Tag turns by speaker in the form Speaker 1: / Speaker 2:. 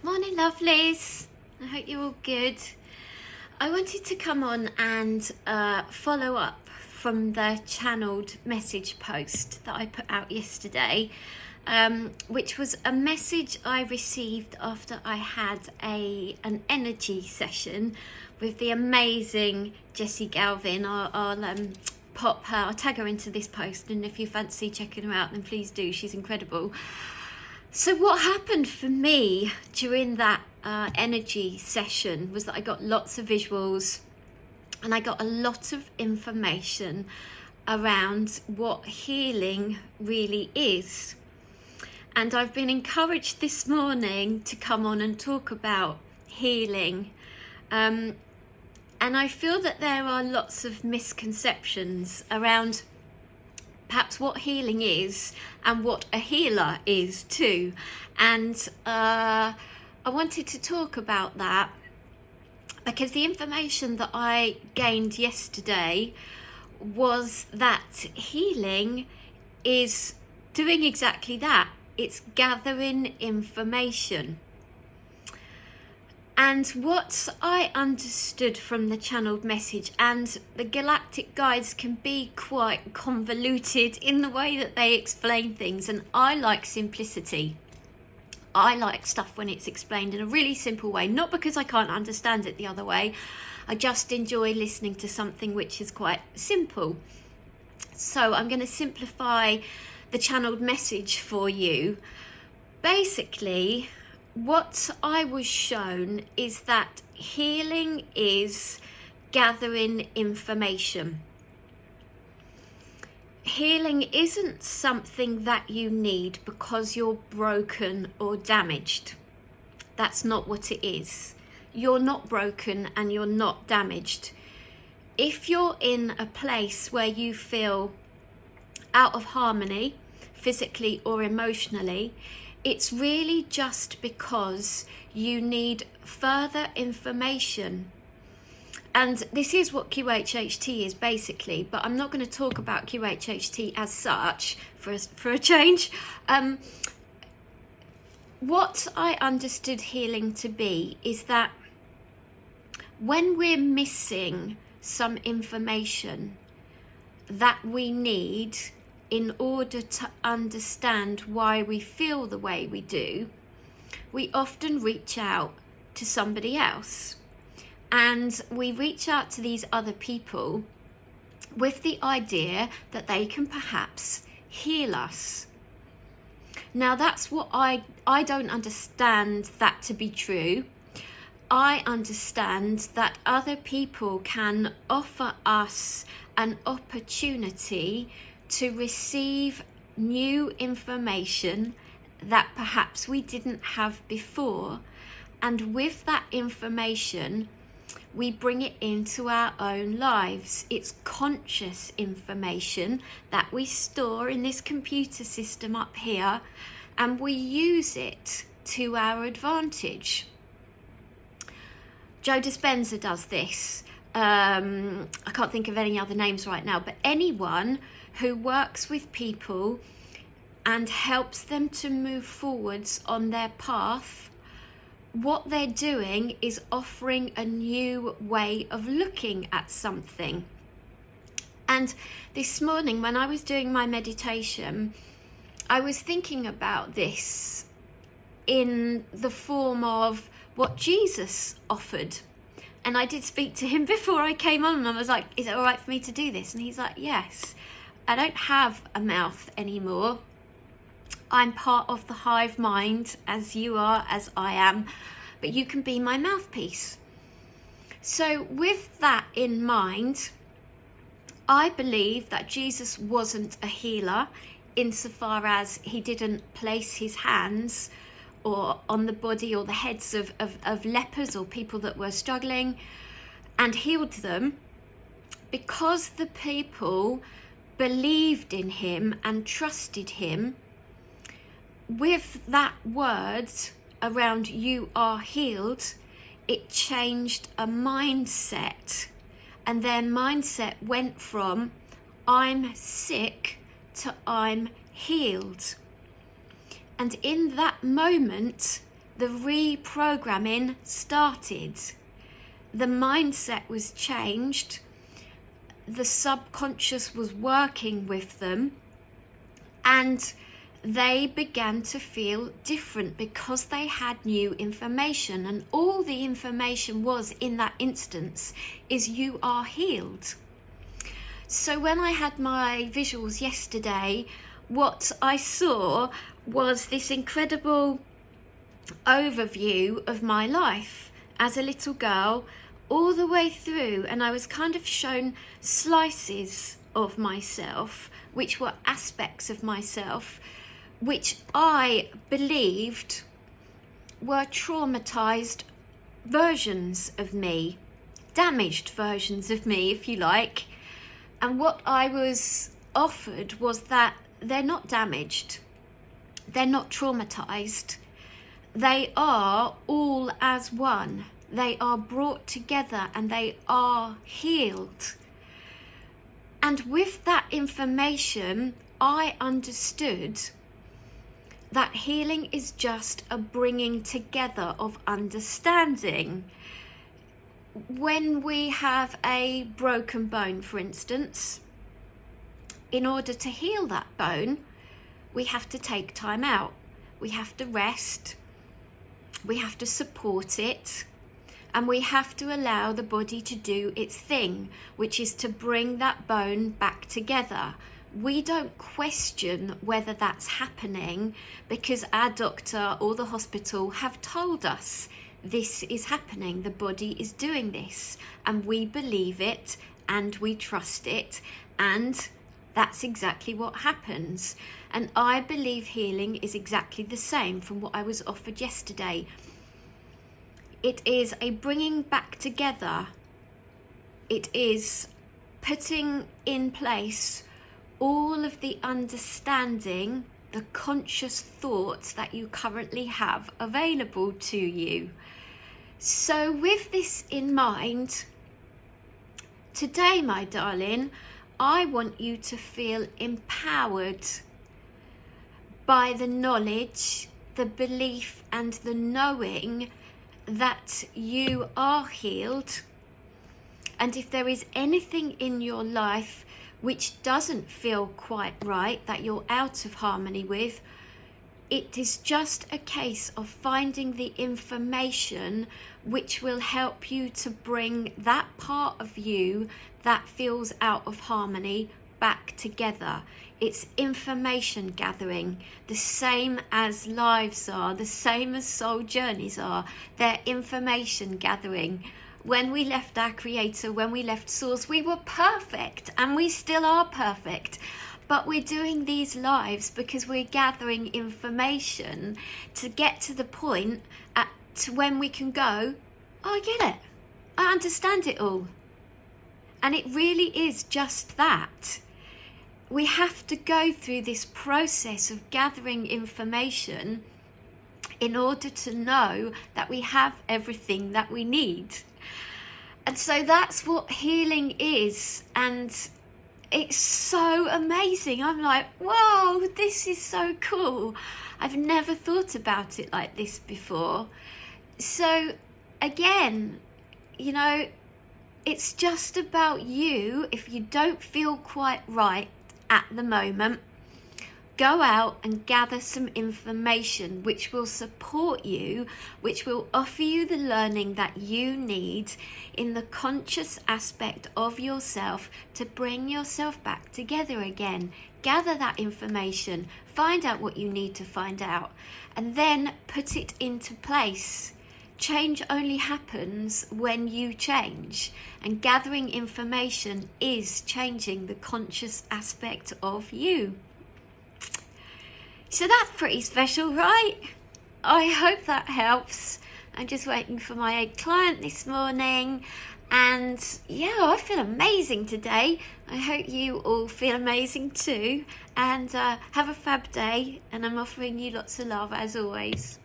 Speaker 1: Morning, lovelies. I hope you're all good. I wanted to come on and follow up from the channeled message post that I put out yesterday, which was a message I received after I had an energy session with the amazing 𝕍𝔸𝔸𝕃. I'll tag her into this post, and if you fancy checking her out, then please do. She's incredible. So what happened for me during that energy session was that I got lots of visuals and I got a lot of information around what healing really is. And I've been encouraged this morning to come on and talk about healing. And I feel that there are lots of misconceptions around perhaps what healing is and what a healer is too. And I wanted to talk about that because the information that I gained yesterday was that healing is doing exactly that. It's gathering information. And what I understood from the channeled message, and the galactic guides can be quite convoluted in the way that they explain things, and I like simplicity. I like stuff when it's explained in a really simple way, not because I can't understand it the other way. I just enjoy listening to something which is quite simple. So I'm going to simplify the channeled message for you. Basically, what I was shown is that healing is gathering information. Healing isn't something that you need because you're broken or damaged. That's not what it is. You're not broken and you're not damaged. If you're in a place where you feel out of harmony, physically or emotionally, it's really just because you need further information. And this is what 𝕍𝔸𝔸𝕃 is basically, but I'm not going to talk about 𝕍𝔸𝔸𝔸𝕃 as such for a change. What I understood healing to be is that when we're missing some information that we need in order to understand why we feel the way we do, we often reach out to somebody else. And we reach out to these other people with the idea that they can perhaps heal us. Now that's what I don't understand that to be true. I understand that other people can offer us an opportunity to receive new information that perhaps we didn't have before, and with that information we bring it into our own lives. It's conscious information that we store in this computer system up here, and we use it to our advantage. Joe Dispenza does this. I can't think of any other names right now, but anyone who works with people and helps them to move forwards on their path, what they're doing is offering a new way of looking at something. And this morning when I was doing my meditation, I was thinking about this in the form of what Jesus offered. And I did speak to him before I came on, and I was like, is it all right for me to do this? And he's like, yes. I don't have a mouth anymore. I'm part of the hive mind, as you are, as I am, but you can be my mouthpiece. So with that in mind, I believe that Jesus wasn't a healer insofar as he didn't place his hands or on the body or the heads of lepers or people that were struggling and healed them, because the people believed in him and trusted him. With that word around "you are healed," it changed a mindset, and their mindset went from "I'm sick" to "I'm healed." And in that moment, the reprogramming started. The mindset was changed. The subconscious was working with them, and they began to feel different because they had new information, and all the information was in that instance is you are healed. So when I had my visuals yesterday, what I saw was this incredible overview of my life as a little girl all the way through, and I was kind of shown slices of myself, which were aspects of myself which I believed were traumatized versions of me, damaged versions of me, if you like. And what I was offered was that they're not damaged, they're not traumatized, they are all as one. They are brought together and they are healed. And with that information, I understood that healing is just a bringing together of understanding. When we have a broken bone, for instance, in order to heal that bone, we have to take time out. We have to rest. We have to support it. And we have to allow the body to do its thing, which is to bring that bone back together. We don't question whether that's happening because our doctor or the hospital have told us this is happening, the body is doing this, and we believe it and we trust it, and that's exactly what happens. And I believe healing is exactly the same from what I was offered yesterday. It is a bringing back together. It is putting in place all of the understanding, the conscious thoughts that you currently have available to you. So with this in mind, today, my darling, I want you to feel empowered by the knowledge, the belief and the knowing that you are healed. And if there is anything in your life which doesn't feel quite right, that you're out of harmony with, it is just a case of finding the information which will help you to bring that part of you that feels out of harmony back together. It's information gathering, the same as lives are, the same as soul journeys are. They're information gathering. When we left our creator, when we left source, we were perfect, and we still are perfect. But we're doing these lives because we're gathering information to get to the point to when we can go, oh, I get it. I understand it all. And it really is just that. We have to go through this process of gathering information in order to know that we have everything that we need. And so that's what healing is. And it's so amazing. I'm like, whoa, this is so cool. I've never thought about it like this before. So again, you know, it's just about you. If you don't feel quite right at the moment, go out and gather some information which will support you, which will offer you the learning that you need in the conscious aspect of yourself to bring yourself back together again. Gather that information, find out what you need to find out, and then put it into place. Change only happens when you change, and gathering information is changing the conscious aspect of you. So that's pretty special, right? I hope that helps. I'm just waiting for my client this morning, and yeah, I feel amazing today. I hope you all feel amazing too, and have a fab day, and I'm offering you lots of love as always.